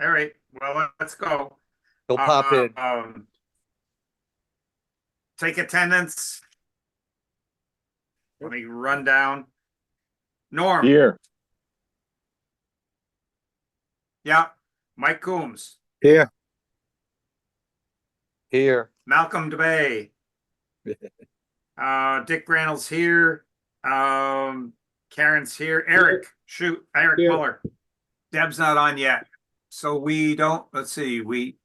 All right, well, let's go. He'll pop in. Take attendance. Let me run down. Norm. Here. Yeah. Mike Coombs. Here. Here. Malcolm DeBay. Dick Granel's here. Karen's here. Eric, shoot, Eric Here. Muller. Deb's not on yet. So we don't, let's see, we,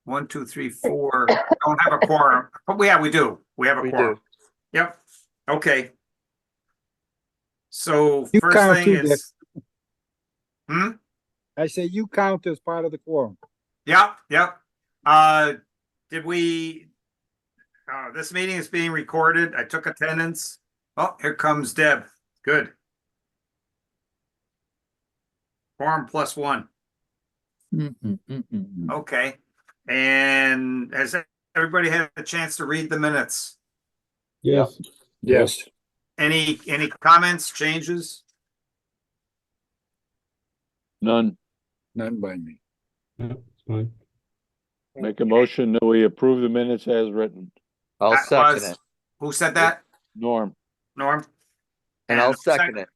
1, 2, 3, 4, don't have a quorum. But we do. We have a We quorum. do. Yep. Okay. So You first count thing too, is, hmm? I say you count as part of the quorum. Yep, yep. Did we, this meeting is being recorded. I took attendance. Oh, here comes Deb. Good. Quorum +1. Okay. And has everybody had a chance to read the minutes? Yes. Yes. Any comments, changes? None. None by me. No, it's fine. Make a motion that we approve the minutes as written. I'll That second was- it. Who said that? Norm. Norm? And I'll second it.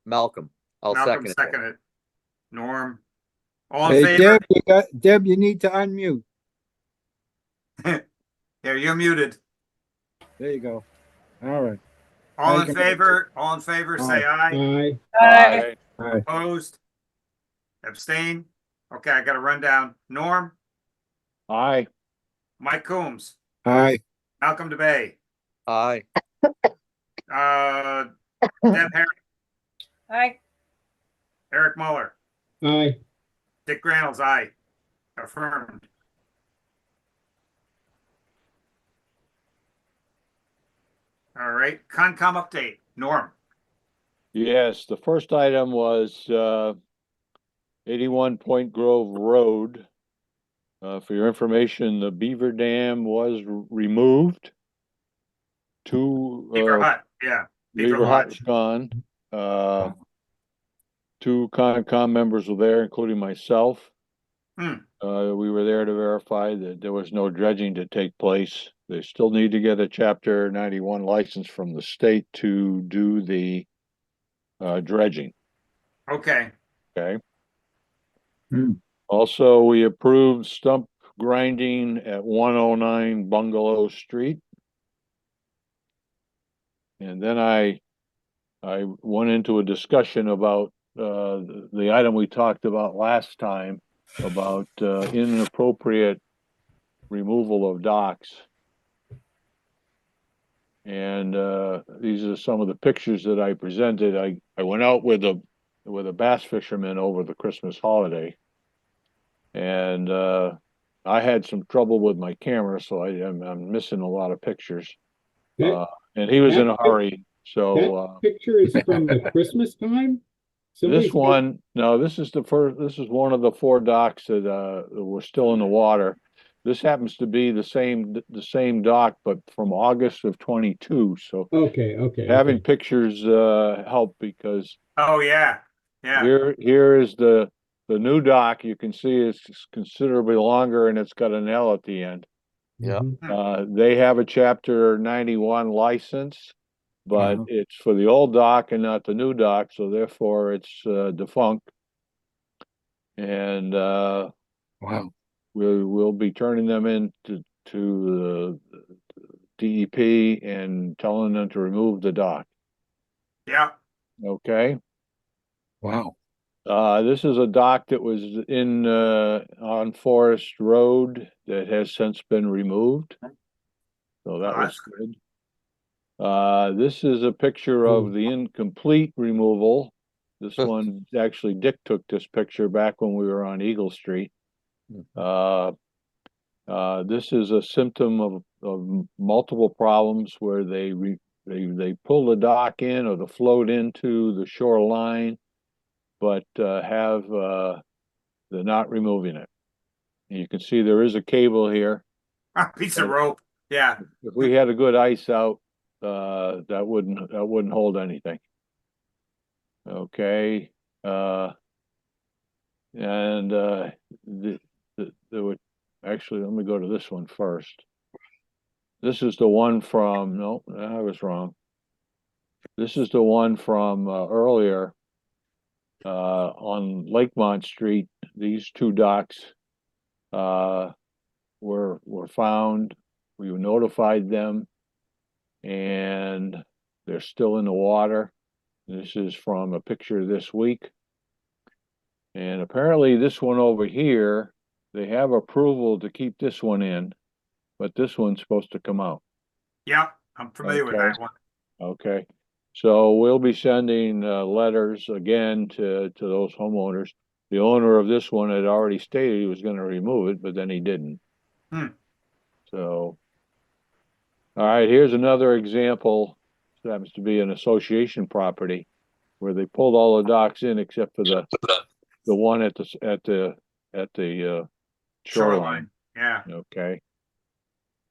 Malcolm. I'll Malcolm second it. seconded. Norm. All in Hey, favor? Deb, you need to unmute. Yeah, you're muted. There you go. All right. All Thank in you. favor? All in favor, say aye. Aye. Aye. Opposed? Abstain? Okay, I got to run down. Norm? Aye. Mike Coombs? Aye. Malcolm DeBay? Aye. Deb Harris? Aye. Eric Muller? Aye. Dick Granel's aye. Affirmed. All right, Concom update. Norm? Yes, the first item was 81 Point Grove Road. For your information, the beaver dam was removed. Beaver Hut, yeah. Beaver Hut was gone. Two Concom members were there, including myself. We were there to verify that there was no dredging to take place. They still need to get a Chapter 91 license from the state to do the dredging. Okay. Okay. Hmm. Also, we approved stump grinding at 109 Bungalow Street. And then I went into a discussion about the item we talked about last time about inappropriate removal of docks. And these are some of the pictures that I presented. I went out with a bass fisherman over the Christmas holiday, and I had some trouble with my camera, so I'm missing a lot of pictures. That, And he was in a that- hurry, so that picture is from the Christmas time? this one, no, this is one of the 4 docks that were still in the water. This happens to be the same dock, but from August of 22. So Okay. having pictures help, because Oh, yeah. Yeah. here is the new dock. You can see it's considerably longer, and it's got an L at the end. Yeah. They have a Chapter 91 license, but it's for the old dock and not the new dock, so therefore it's defunct. And Wow. we'll be turning them in to the DEP and telling them to remove the dock. Yeah. Okay. Wow. This is a dock that was in on Forest Road that has since been removed. So that was that's good. This is a picture of the incomplete removal. This one, actually, Dick took this picture back when we were on Eagle Street. This is a symptom of multiple problems where they pull the dock in or the float into the shoreline, but they're not removing it. And you can see there is a cable here. A piece of rope. Yeah. If we had a good ice out, that wouldn't hold anything. Okay. And there were, actually, let me go to this one first. This is the one from, no, I was wrong. This is the one from earlier on Lakemont Street. These two docks were found. We notified them, and they're still in the water. This is from a picture this week. And apparently this one over here, they have approval to keep this one in, but this one's supposed to come out. Yeah, I'm familiar with Okay. that one. Okay. So we'll be sending letters again to those homeowners. The owner of this one had already stated he was going to remove it, but then he didn't. So, all right, here's another example. This happens to be an association property where they pulled all the docks in except for the one at the shoreline. Yeah. Okay.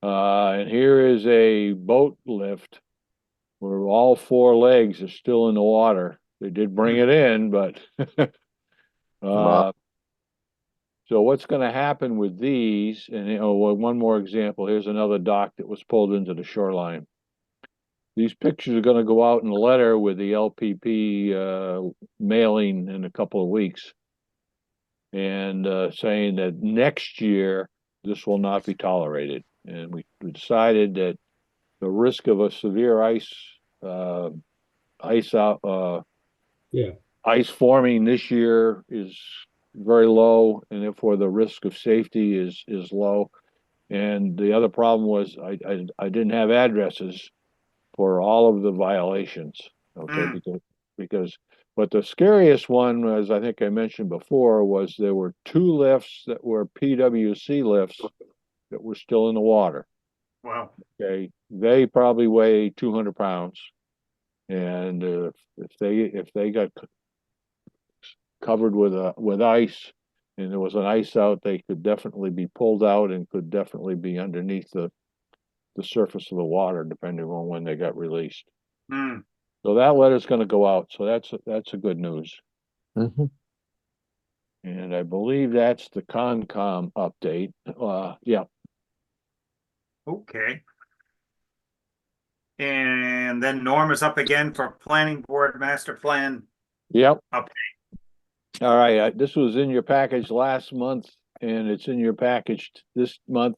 And here is a boat lift where all four legs are still in the water. They did bring it in, but Wow. so what's going to happen with these? And one more example. Here's another dock that was pulled into the shoreline. These pictures are going to go out in a letter with the LPP mailing in a couple of weeks, and saying that next year this will not be tolerated. And we decided that the risk of a severe ice forming this year is very low, and therefore the risk of safety is low. And the other problem was I didn't have addresses for all of the violations. Okay, because but the scariest one, as I think I mentioned before, was there were two lifts that were PWC lifts that were still in the water. Wow. Okay, they probably weigh 200 pounds, and if they got covered with ice, and there was an ice out, they could definitely be pulled out and could definitely be underneath the surface of the water, depending on when they got released. So that letter's going to go out. So that's a good news. Mm-hmm. And I believe that's the Concom update. Yeah. Okay. And then Norm is up again for planning board master plan Yep. update. All right. This was in your package last month, and it's in your package this month.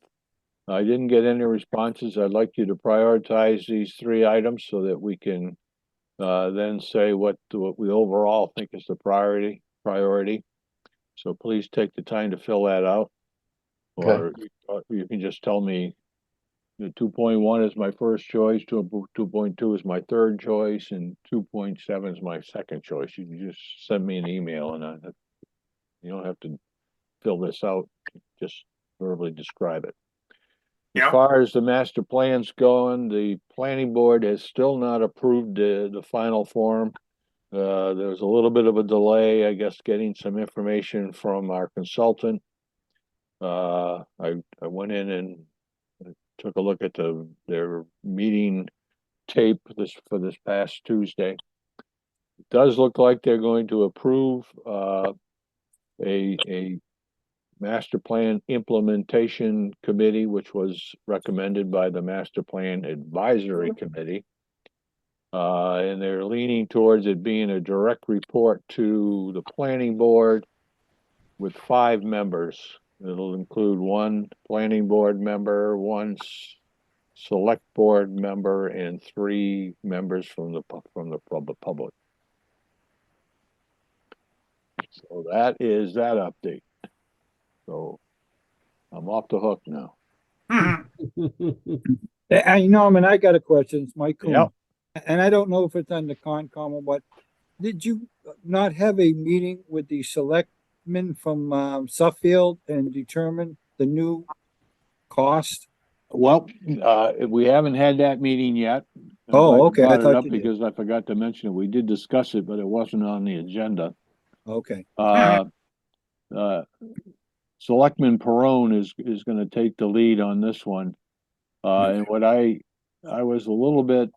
I didn't get any responses. I'd like you to prioritize these three items so that we can then say what we overall think is the priority. So please take the time to fill that out. Or you can just tell me the 2.1 is my first choice, 2.2 is my third choice, and 2.7 is my second choice. You can just send me an email, and you don't have to fill this out. Just verbally describe it. As far as the master plan's going, the planning board has still not approved the final form. There was a little bit of a delay, I guess, getting some information from our consultant. I went in and took a look at their meeting tape for this past Tuesday. It does look like they're going to approve a master plan implementation committee, which was recommended by the master plan advisory committee. And they're leaning towards it being a direct report to the planning board with 5 members. It'll include 1 planning board member, 1 select board member, and 3 members from the public. So that is that update. So I'm off the hook now. Hey, Norman, I got a question. It's Mike Coon. Yep. And I don't know if it's on the Concom or what. Did you not have a meeting with the selectmen from Suffield and determine the new cost? Well, we haven't had that meeting yet. Oh, okay. I brought it thought up you did. because I forgot to mention it. We did discuss it, but it wasn't on the agenda. Okay. Selectman Perone is going to take the lead on this one. And what I was a little bit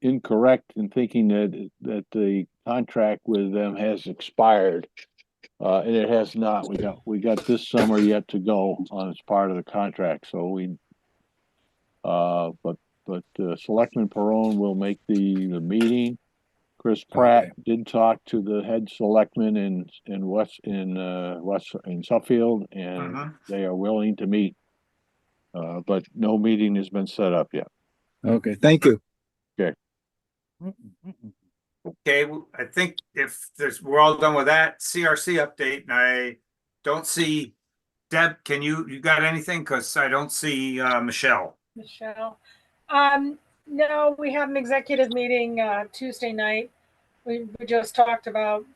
incorrect in thinking that the contract with them has expired. And it has not. We got this summer yet to go on as part of the contract, so but Selectman Perone will make the meeting. Chris Pratt did talk to the head selectman in Suffield, and Mhm. they are willing to meet. But no meeting has been set up yet. Okay, thank you. Okay, well, I think we're all done with that CRC update, and I don't see Deb, you got anything? Cause I don't see, Michelle. Michelle. No, we had an executive meeting Tuesday night. We just talked about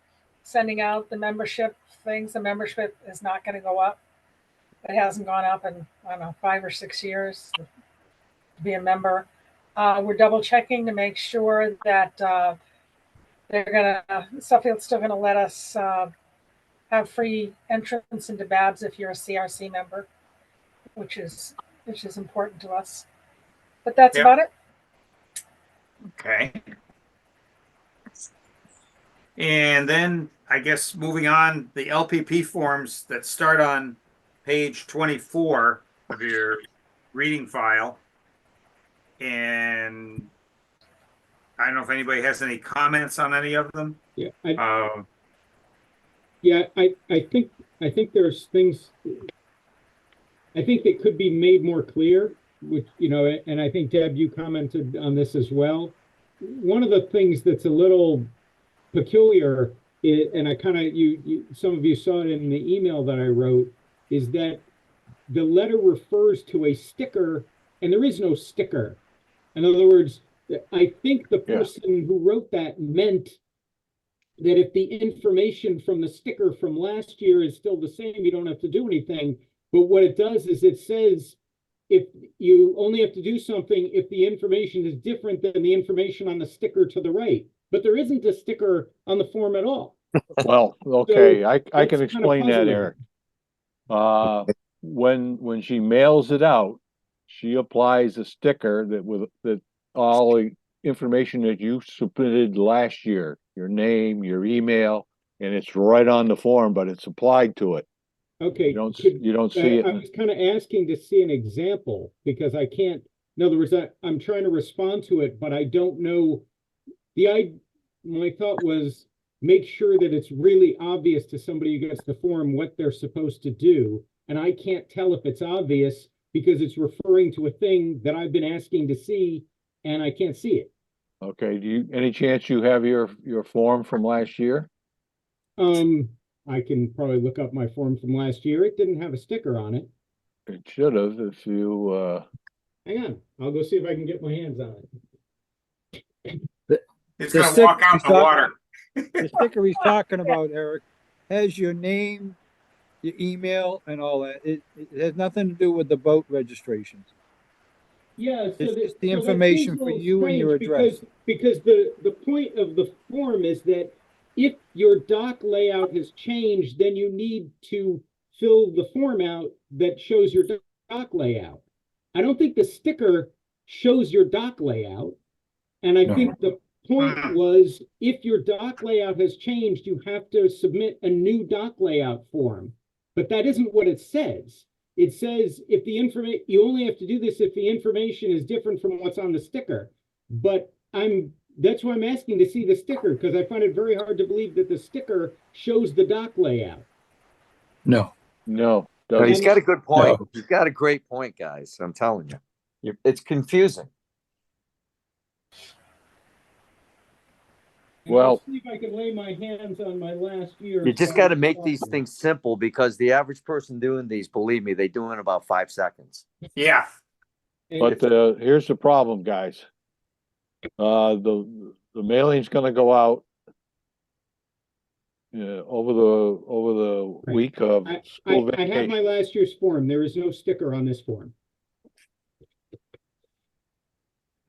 sending out the membership things. The membership is not going to go up. It hasn't gone up in, I don't know, 5 or 6 years to be a member. We're double checking to make sure that Suffield's still gonna let us have free entrance into Babs if you're a CRC member, which is important to us. But that's Yep. about it. Okay. And then I guess moving on, the LPP forms that start on page 24 of your reading file. And I don't know if anybody has any comments on any of them. Yeah, Uh, I think there's things, I think that could be made more clear, which, and I think Deb, you commented on this as well. One of the things that's a little peculiar, and I kind of, some of you saw it in the email that I wrote, is that the letter refers to a sticker, and there is no sticker. In other words, I think the person who wrote that meant that if the information from the sticker from last year is still the same, you don't have to do anything. But what it does is it says if you only have to do something if the information is different than the information on the sticker to the right. But there isn't a sticker on the form at all. Well, okay, So I can that's kinda explain that, puzzling. Eric. When she mails it out, she applies a sticker that all the information that you submitted last year, your name, your email, and it's right on the form, but it's applied to it. Okay. You don't see it. I was kind of asking to see an example because I can't, in other words, I'm trying to respond to it, but I don't know. My thought was make sure that it's really obvious to somebody who gets the form what they're supposed to do. And I can't tell if it's obvious because it's referring to a thing that I've been asking to see and I can't see it. Okay, any chance you have your form from last year? I can probably look up my form from last year. It didn't have a sticker on it. It should have if you, Hang on, I'll go see if I can get my hands on it. It's The gonna stick- walk out in the water. The sticker he's talking about, Eric, has your name, your email and all that. It has nothing to do with the boat registrations. Yeah, so It's just the that information seems a for little you and your strange address. Because the point of the form is that if your dock layout has changed, then you need to fill the form out that shows your dock layout. I don't think the sticker shows your dock layout. And I think the point was if your dock layout has changed, you have to submit a new dock layout form. But that isn't what it says. It says if the information, you only have to do this if the information is different from what's on the sticker. But that's why I'm asking to see the sticker, because I find it very hard to believe that the sticker shows the dock layout. no. No, doesn't. he's got a good point. He's got a great point, guys. I'm telling you. It's confusing. And Well- I'll see if I can lay my hands on my last year. You just got to make these things simple because the average person doing these, believe me, they do in about 5 seconds. Yeah, But here's the problem, guys. The mailing's gonna go out over the Right. week of school I have vacation. my last year's form. There is no sticker on this form.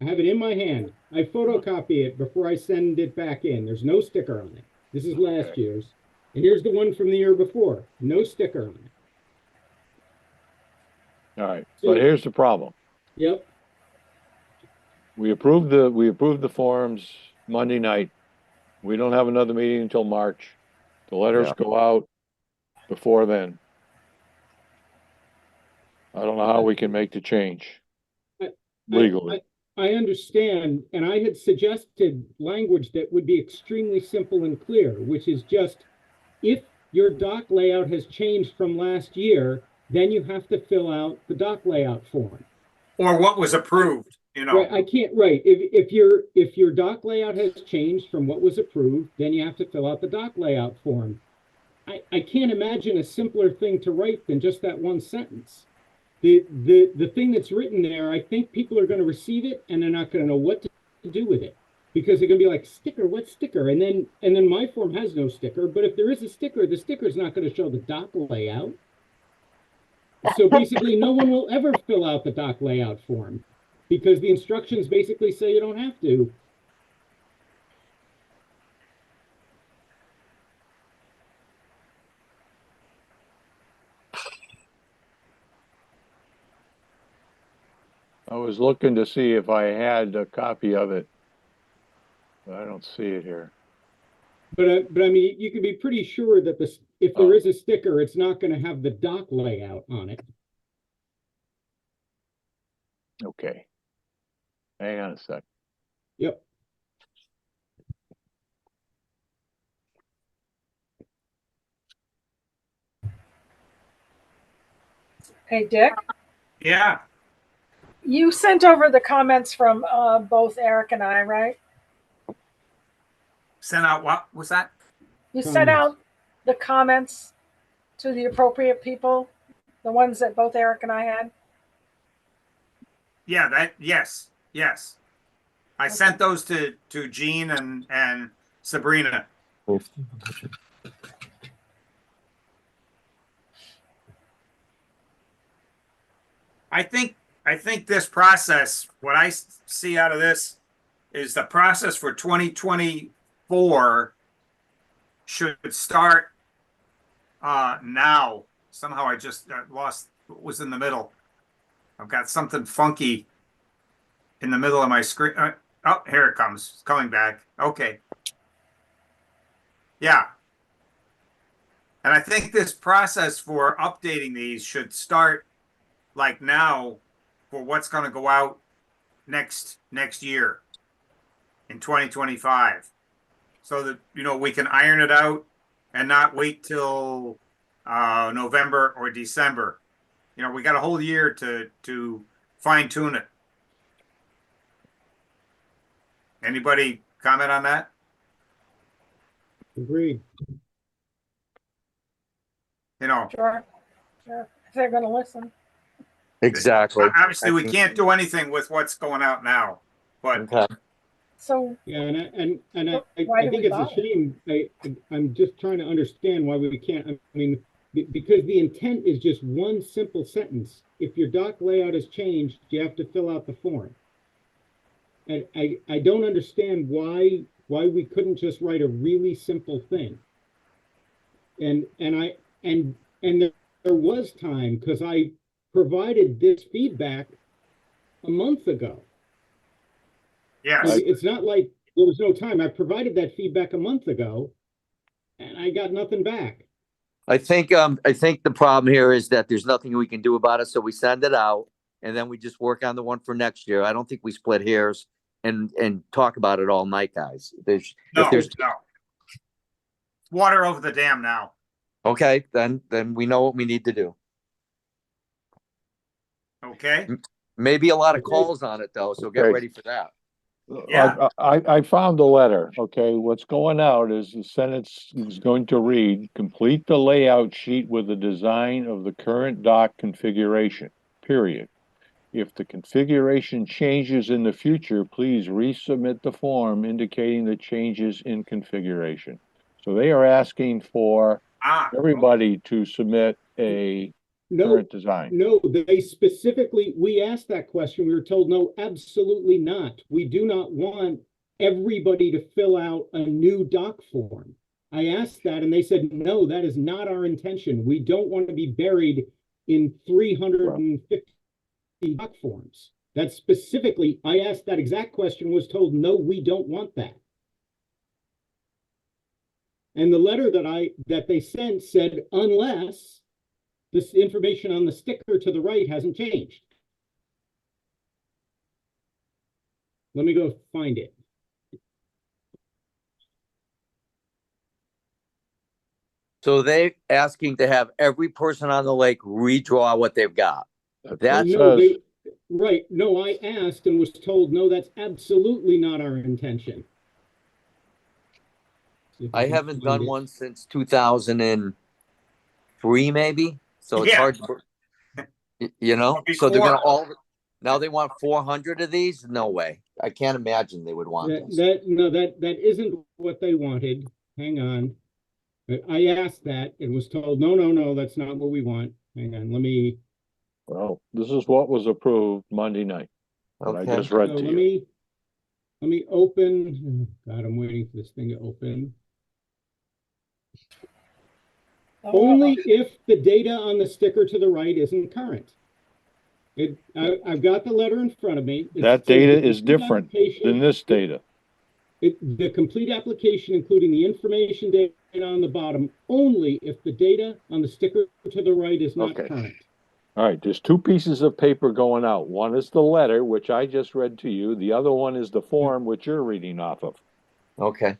I have it in my hand. I photocopy it before I send it back in. There's no sticker on it. This is last year's. And here's the one from the year before. No sticker on it. All right, So- but here's the problem. Yep. We approved the forms Monday night. We don't have another meeting until March. The letters Yeah. go out before then. I don't know how we can make the change legally. I understand, and I had suggested language that would be extremely simple and clear, which is just, if your dock layout has changed from last year, then you have to fill out the dock layout form. Or what was approved, you know? Right, I can't, right, if your dock layout has changed from what was approved, then you have to fill out the dock layout form. I can't imagine a simpler thing to write than just that one sentence. The thing that's written there, I think people are going to receive it and they're not going to know what to do with it, because they're going to be like, sticker, what sticker? And then my form has no sticker, but if there is a sticker, the sticker is not going to show the dock layout. So basically, no one will ever fill out the dock layout form because the instructions basically say you don't have to. I was looking to see if I had a copy of it. But I don't see it here. But I mean, you can be pretty sure that if there is a sticker, it's not going to have the dock layout on it. Okay. Hang on a sec. Yep. Hey, Dick, Yeah, you sent over the comments from both Eric and I, right? sent out, what was that? You sent out the comments to the appropriate people, the ones that both Eric and I had. Yeah, yes. I sent those to Jean and Sabrina. I think this process, what I see out of this is the process for 2024 should start now. Somehow I just lost what was in the middle. I've got something funky in the middle of my screen. Oh, here it comes. It's coming back. Okay. Yeah. And I think this process for updating these should start like now for what's going to go out next year in 2025. So that, you know, we can iron it out and not wait till November or December. You know, we got a whole year to fine tune it. Anybody comment on that? Agreed. You know, Sure. If they're going to listen. Exactly. obviously we can't do anything with what's going out now, but Okay. So Yeah, and Why I do think we it's a bother? shame. I'm just trying to understand why we can't. I mean, because the intent is just one simple sentence. If your dock layout has changed, you have to fill out the form. And I don't understand why we couldn't just write a really simple thing. And there was time, because I provided this feedback a month ago. yes. It's not like there was no time. I provided that feedback a month ago and I got nothing back. I think the problem here is that there's nothing we can do about it, so we send it out and then we just work on the one for next year. I don't think we split hairs and talk about it all night, guys. No. If there's Water over the dam now. okay, then we know what we need to do. Okay. Maybe a lot of Okay. calls on it though, so get Okay. ready for that. Yeah. I found the letter, okay? What's going out is the sentence is going to read, complete the layout sheet with the design of the current dock configuration, period. If the configuration changes in the future, please resubmit the form indicating the changes in configuration. So they are asking for everybody to submit a No, current design. no, they specifically, we asked that question. We were told, no, absolutely not. We do not want everybody to fill out a new doc form. I asked that and they said, no, that is not our intention. We don't want to be buried in 350 doc forms. That specifically, I asked that exact question, was told, no, we don't want that. And the letter that they sent said, unless this information on the sticker to the right hasn't changed. Let me go find it. So they asking to have every person on the lake redraw what they've got. That's No, right. No, I asked and was told, no, that's absolutely not our intention. See if I can haven't find done it. one since 2003, maybe. So it's Yeah. hard to, you know, Or so they're gonna before. now they want 400 of these? No way. I can't imagine they would want this. That isn't what they wanted. Hang on. I asked that and was told, no, that's not what we want. Hang on, let me, Well, this is what was approved Monday night. That I Okay. just read so to let you. me open. God, I'm waiting for this thing to open. Only if the data on the sticker to the right isn't current. I've got the letter in front of me. It That says data the is complete different application- than this data. The complete application, including the information data on the bottom, only if the data on the sticker to the right is not Okay. current. All right, there's two pieces of paper going out. One is the letter, which I just read to you. The other one is the form, which you're reading off of. Okay.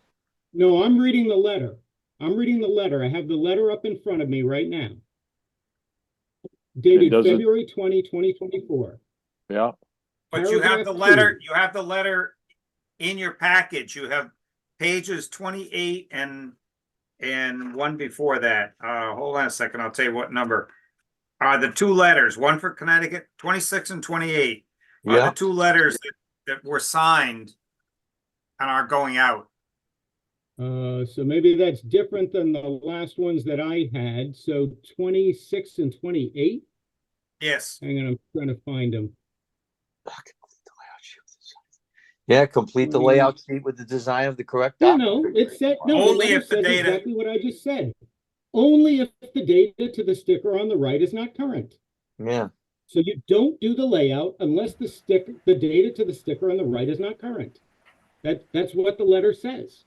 No, I'm reading the letter. I'm reading the letter. I have the letter up in front of me right now. Dated doesn't- February 20, 2024. Yeah, But you have the Paragraph letter, 2. you have the letter in your package. You have pages 28 and one before that. Hold on a second. I'll tell you what number. The two letters, one for Connecticut, 26 and 28. Are Yeah. the two letters that were signed and are going out. So maybe that's different than the last ones that I had. So 26 and 28. Yes. Hang on, I'm trying to find them. Yeah, complete the layout sheet with the design of the correct Yeah, document. no, it said, no, the Only letter if the says data- exactly what I just said. Only if the data to the sticker on the right is not current. Yeah. So you don't do the layout unless the data to the sticker on the right is not current. That's what the letter says.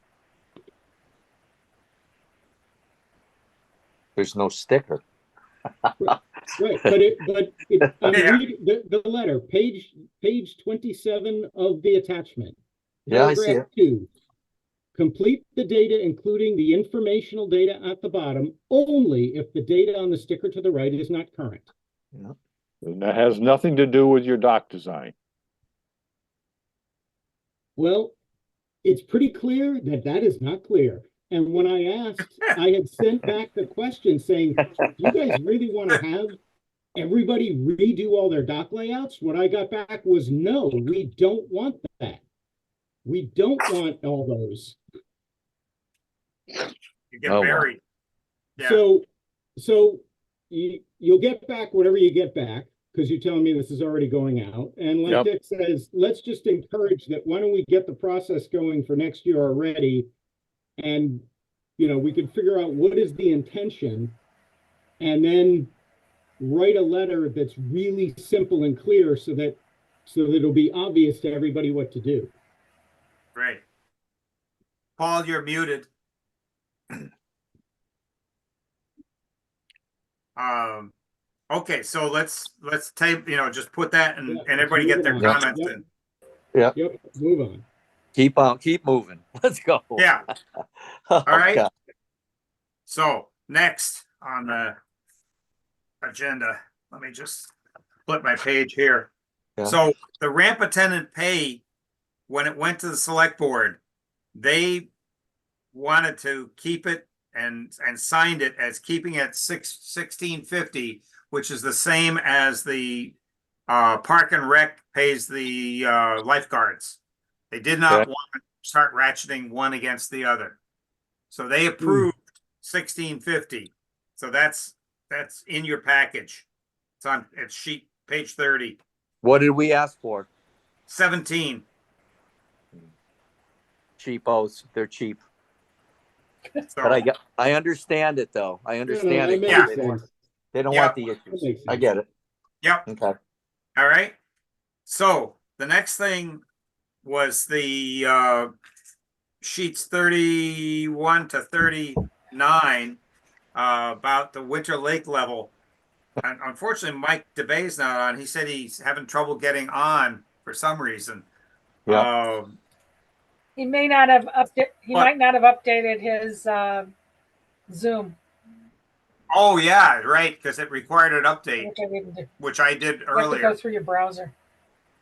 There's no sticker. Right, I'm Yeah. reading the letter, page 27 of the attachment. Yeah, I see Paragraph 2. Complete the data, including the informational data at the bottom, only if the data on the sticker to the right is not current. and that has nothing to do with your dock design. Well, it's pretty clear that that is not clear. And when I asked, I had sent back the question saying, do you guys really want to have everybody redo all their dock layouts? What I got back was, no, we don't want that. We don't want all those. You get Oh, wow. buried. Yeah. So you'll get back whatever you get back, because you're telling me this is already going out. And like Yep. Dick says, let's just encourage that. Why don't we get the process going for next year already? And, we can figure out what is the intention and then write a letter that's really simple and clear so that it'll be obvious to everybody what to do. Great. Paul, you're muted. Okay, so let's tape, just put that and Yeah, everybody get their move on. comments Yep. in. Yep, move on. Keep moving. Let's go. Yeah. All right. So next on the agenda, let me just flip my page here. Yeah. So the ramp attendant pay, when it went to the select board, they wanted to keep it and signed it as keeping it $16.50, which is the same as the Park and Rec pays the lifeguards. They did not Okay. want to start ratcheting one against the other. So they approved $16.50. So that's in your package. It's sheet page 30. What did we ask for? 17. Cheapos. They're cheap. So, But I understand it though. I understand it. that Yeah. makes sense. They don't Yeah. want the That issues. makes I sense. get it. yep. Okay. All right. So the next thing was the sheets 31 to 39 about the winter lake level. And unfortunately, Mike DeBay's not on. He said he's having trouble getting on for some reason. Yeah. He may not have he What? might not have updated his Zoom, Oh yeah, right, because it required an update, which I didn't do. which I did You have to go earlier. through your browser.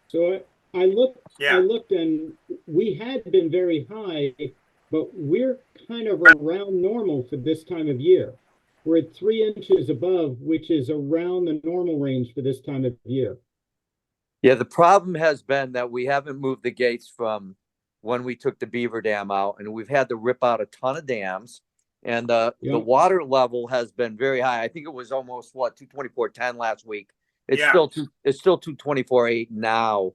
So I looked, I Yeah. looked and we had been very high, but we're kind of around normal for this time of year. We're at 3 inches above, which is around the normal range for this time of year. Yeah, the problem has been that we haven't moved the gates from when we took the Beaver Dam out, and we've had to rip out a ton of dams. And the Yeah. water level has been very high. I think it was almost 224.10 last week. It's Yeah. still 224.8 now.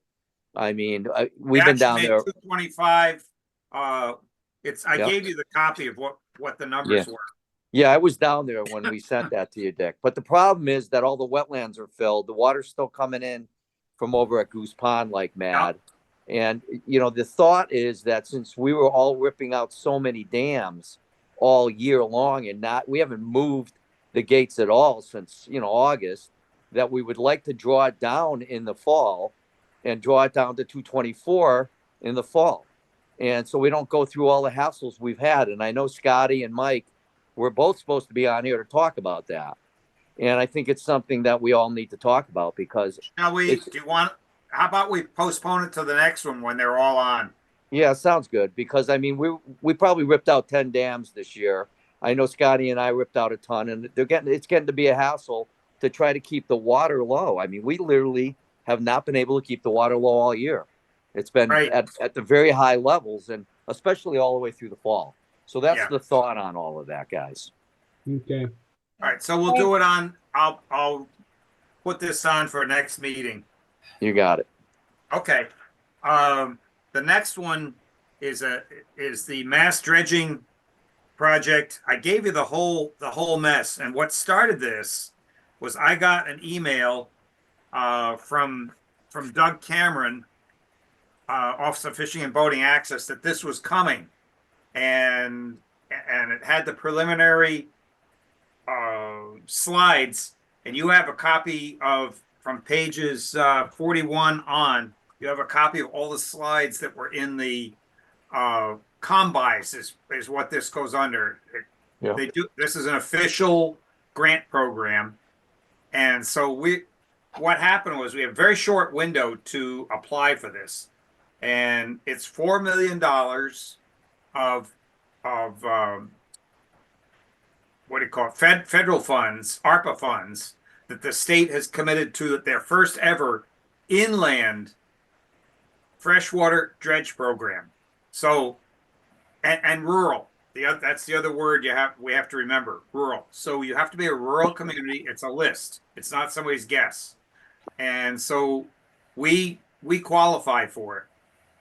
I mean, We we've been actually down made there. 225. I Yep. gave you the copy of what the numbers were. Yeah, I was down there when we sent that to you, Dick. But the problem is that all the wetlands are filled. The water's still coming in from over at Goose Pond like mad. And, the thought is that since we were all ripping out so many dams all year long and we haven't moved the gates at all since, August, that we would like to draw it down in the fall and draw it down to 224 in the fall. And so we don't go through all the hassles we've had. And I know Scotty and Mike, we're both supposed to be on here to talk about that. And I think it's something that we all need to talk about because How about we postpone it to the next one when they're all on? yeah, sounds good. Because I mean, we probably ripped out 10 dams this year. I know Scotty and I ripped out a ton, and it's getting to be a hassle to try to keep the water low. I mean, we literally have not been able to keep the water low all year. It's been Right. at the very high levels, and especially all the way through the fall. So that's Yeah. the thought on all of that, guys. Okay. All right, so we'll do it on. I'll put this on for next meeting. You got it. Okay. The next one is the mass dredging project. I gave you the whole mess, and what started this was I got an email from Doug Cameron, Office of Fishing and Boating Access, that this was coming, and it had the preliminary slides, and you have a copy from pages 41 on. You have a copy of all the slides that were in the combis is what this goes under. Yeah. This is an official grant program, and so what happened was we have a very short window to apply for this, and it's $4 million of what do you call it? Federal funds, ARPA funds, that the state has committed to their first ever inland freshwater dredge program. So, and rural. That's the other word we have to remember, rural. So you have to be a rural community. It's a list. It's not somebody's guess. And so we qualify for it.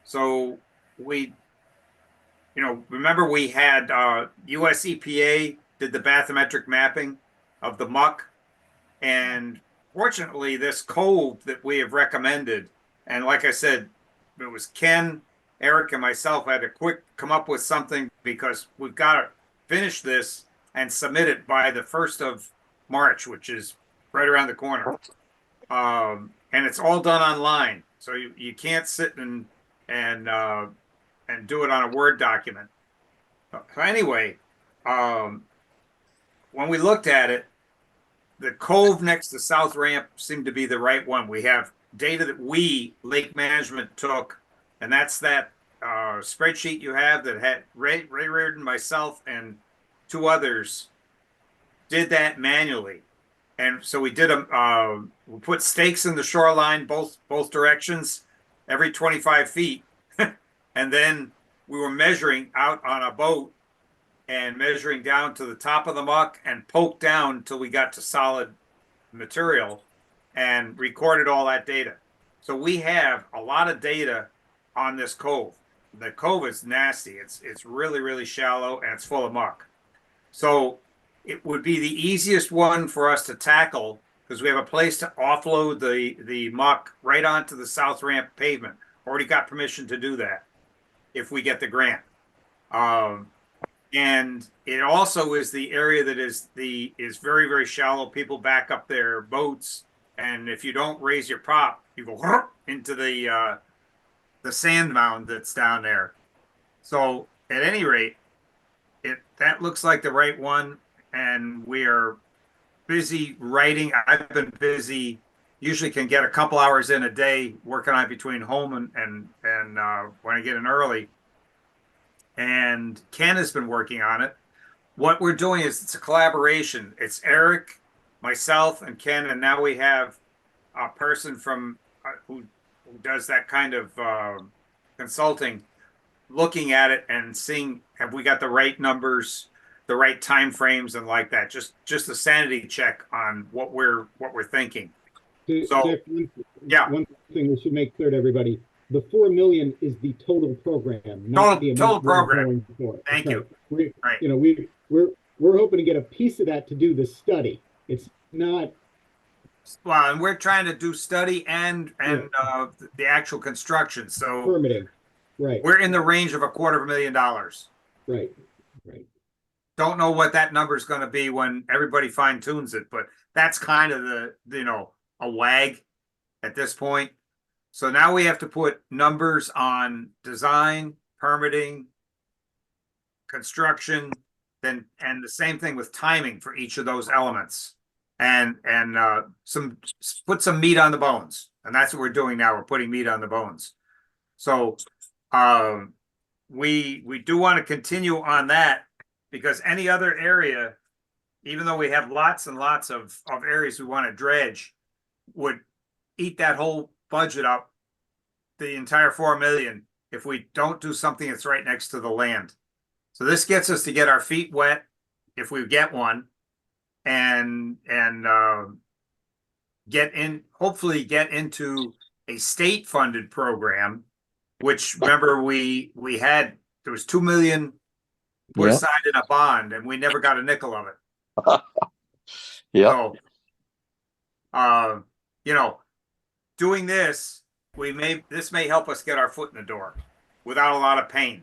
So remember we had US EPA did the bathymetric mapping of the muck. And fortunately, this cove that we have recommended, and like I said, it was Ken, Eric, and myself had to come up with something because we've got to finish this and submit it by the 1st of March, which is right around the corner. And it's all done online. So you can't sit and do it on a Word document. So anyway, when we looked at it, the cove next to South Ramp seemed to be the right one. We have data that Lake Management took, and that's that spreadsheet you have that had Ray Reardon, myself, and 2 others did that manually. And so we did we put stakes in the shoreline, both directions, every 25 feet. And then we were measuring out on a boat and measuring down to the top of the muck and poked down until we got to solid material and recorded all that data. So we have a lot of data on this cove. The cove is nasty. It's really, really shallow and it's full of muck. So it would be the easiest one for us to tackle because we have a place to offload the muck right onto the South Ramp pavement. Already got permission to do that if we get the grant. And it also is the area that is very, very shallow. People back up their boats, and if you don't raise your prop, you go into the sand mound that's down there. So at any rate, that looks like the right one, and we are busy writing. I've been busy. Usually can get a couple hours in a day working on it between home and when I get in early. And Ken has been working on it. What we're doing is it's a collaboration. It's Eric, myself, and Ken, and now we have a person from who does that kind of consulting, looking at it and seeing have we got the right numbers, the right time frames, and like that. Just a sanity check on what we're thinking. So, Dick, yeah. One thing we should make clear to everybody: the 4 million is the total program, not the Total amount we're program. going for. Thank you. We, Right. You know, we're hoping to get a piece of that to do the study. It's not. Well, and we're trying to do study and the actual construction. So Permitting, right, we're in the range of $250,000. right. Don't know what that number is going to be when everybody fine tunes it, but that's kind of a wag at this point. So now we have to put numbers on design, permitting, construction, and the same thing with timing for each of those elements, and put some meat on the bones, and that's what we're doing now. We're putting meat on the bones. So we do want to continue on that, because any other area, even though we have lots and lots of areas we want to dredge, would eat that whole budget up, the entire 4 million, if we don't do something that's right next to the land. So this gets us to get our feet wet, if we get one, and hopefully get into a state funded program, which remember we had, there was 2 million put Yeah. aside in a bond, and we never got a nickel of it. Yeah. So, doing this, this may help us get our foot in the door without a lot of pain.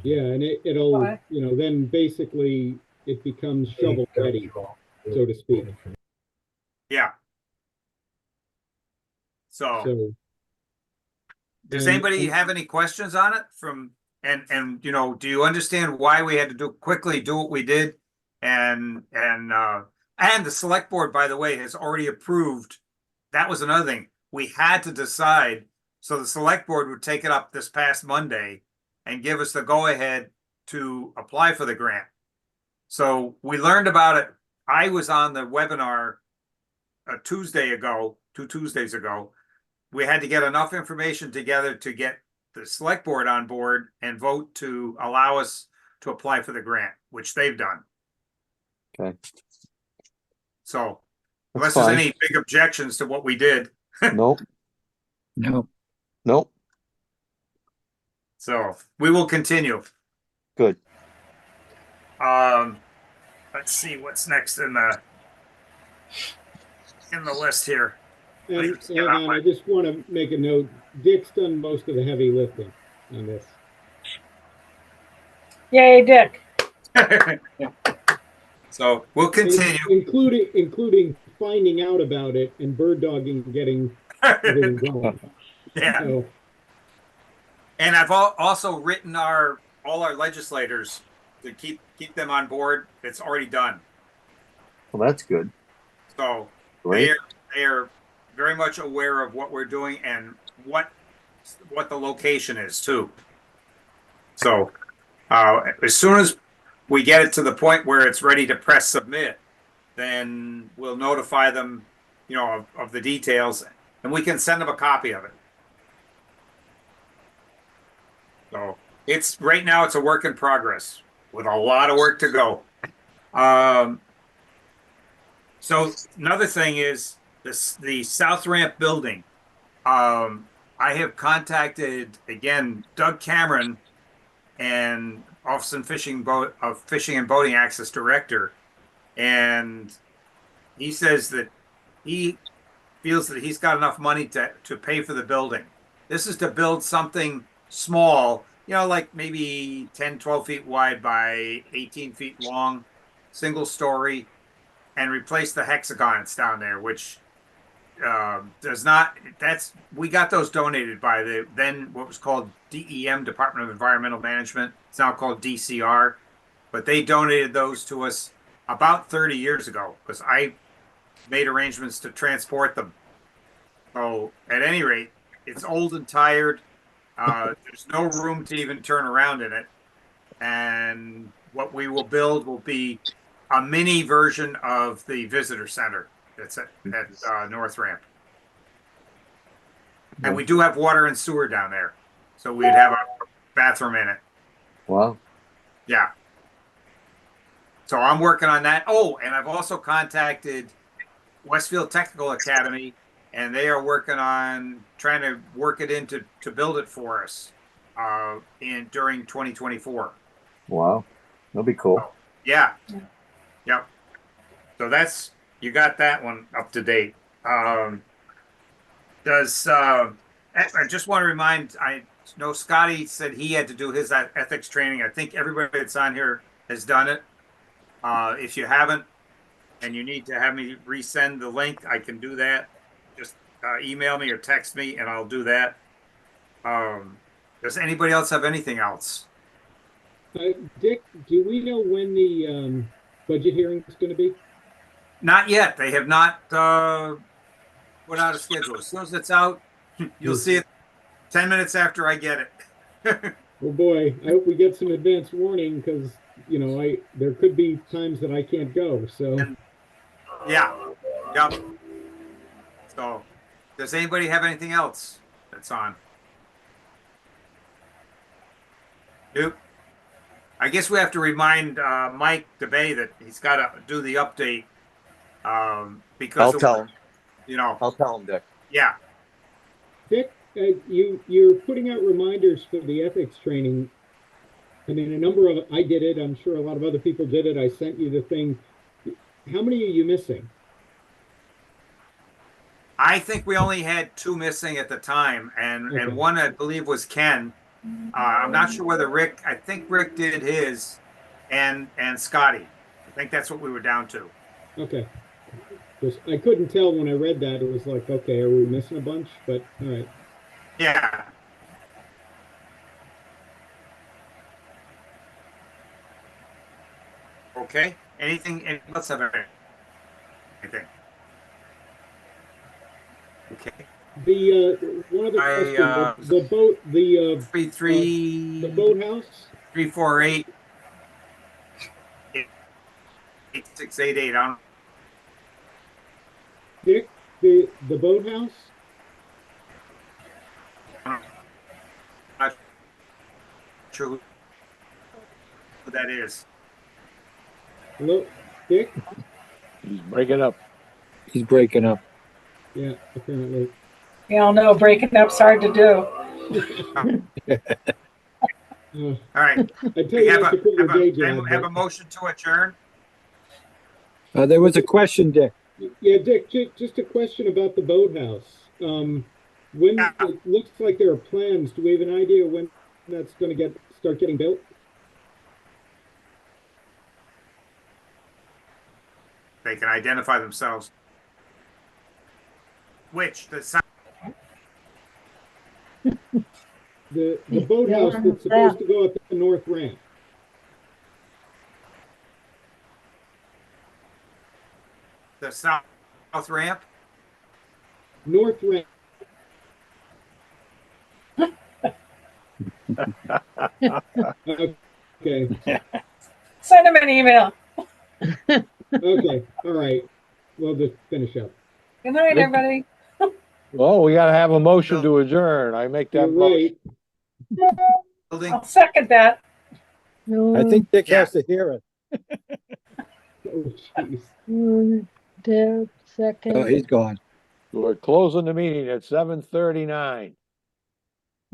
Yeah, and it'll, Okay. then basically it becomes shovel ready, so to speak. Yeah. So, So, does and- anybody have any questions on it and do you understand why we had to quickly do what we did? And the select board, by the way, has already approved. That was another thing. We had to decide, so the select board would take it up this past Monday and give us the go-ahead to apply for the grant. So we learned about it. I was on the webinar 2 Tuesdays ago. We had to get enough information together to get the select board on board and vote to allow us to apply for the grant, which they've done. Okay. So That's unless there's fine. any big objections to what we did, Nope. No. Nope. so we will continue. Good. Let's see what's next in the list here. and Get out my- I just want to make a note, Dick's done most of the heavy lifting on this. Yay, Dick. So we'll continue. Including finding out about it and bird dogging getting everything going. Yeah. So, And I've also written all our legislators to keep them on board. It's already done. Well, that's good. So Great. they are very much aware of what we're doing and what the location is too. So as soon as we get it to the point where it's ready to press submit, then we'll notify them, of the details, and we can send them a copy of it. So right now it's a work in progress with a lot of work to go. So another thing is the South Ramp building. I have contacted again Doug Cameron and Austin Fishing and Boating Access Director, and he says that he feels that he's got enough money to pay for the building. This is to build something small you know, like maybe 10, 12 feet wide by 18 feet long, single story, and replace the hexagons down there, which does not, we got those donated by the then what was called DEM, Department of Environmental Management. It's now called DCR, but they donated those to us about 30 years ago because I made arrangements to transport them. So at any rate, it's old and tired. There's no room to even turn around in it. And what we will build will be a mini version of the visitor center that's at North Ramp. And we do have water and sewer down there. So we'd have a bathroom in it. Wow. Yeah. So I'm working on that. Oh, and I've also contacted Westfield Technical Academy, and they are working on trying to work it into to build it for us during 2024. Wow. That'll be cool. Yeah. Yep. So that's, you got that one up to date. I just want to remind, I know Scotty said he had to do his ethics training. I think everybody that's on here has done it. If you haven't and you need to have me resend the link, I can do that. Just email me or text me and I'll do that. Does anybody else have anything else? Dick, do we know when the budget hearing is going to be? Not yet. They have not put out a schedule. As soon as it's out, you'll see it 10 minutes after I get it. Oh boy, I hope we get some advance warning because, you know, there could be times that I can't go. So Yeah. Yep. So, does anybody have anything else that's on? Nope. I guess we have to remind Mike DeBay that he's got to do the update because I'll tell him. You know. I'll tell him, Dick. Yeah. Dick, you're putting out reminders for the ethics training. I mean, I did it. I'm sure a lot of other people did it. I sent you the thing. How many are you missing? I think we only had 2 missing at the time, and Okay. one I believe was Ken. I'm not sure whether Rick. I think Rick did his, and Scotty. I think that's what we were down to. Okay. Because I couldn't tell when I read that. It was like, okay, are we missing a bunch? But all right. Yeah. Okay. Anything else have anything? Okay. The one other question: the boat, the 3-3 boathouse. 348 8688. I don't Dick, the boathouse. know who that is. Hello, Dick. He's breaking up. He's breaking up. Yeah, apparently. You all know breaking up's hard to do. All right. I tell you not to quit your day job. Have a motion to adjourn. There was a question, Dick. Yeah, Dick, just a question about the boathouse. When it looks like there are plans, do we have an idea when that's going to start getting built? They can identify themselves. Which the sign. The boathouse that's supposed to go up the north ramp. The south ramp. North ramp. Okay. Send him an email. Okay. All right. We'll just finish up. Good night, everybody. Well, we gotta have a motion to adjourn. I make that You're motion. right. Building. I'll second that. I think Dick has to hear it. Oh, jeez. Deb, Oh, second. he's gone. We're closing the meeting at 7:39.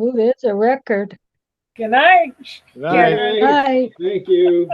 Ooh, it's a record. Good night. Good night. Good night. Bye. Thank you.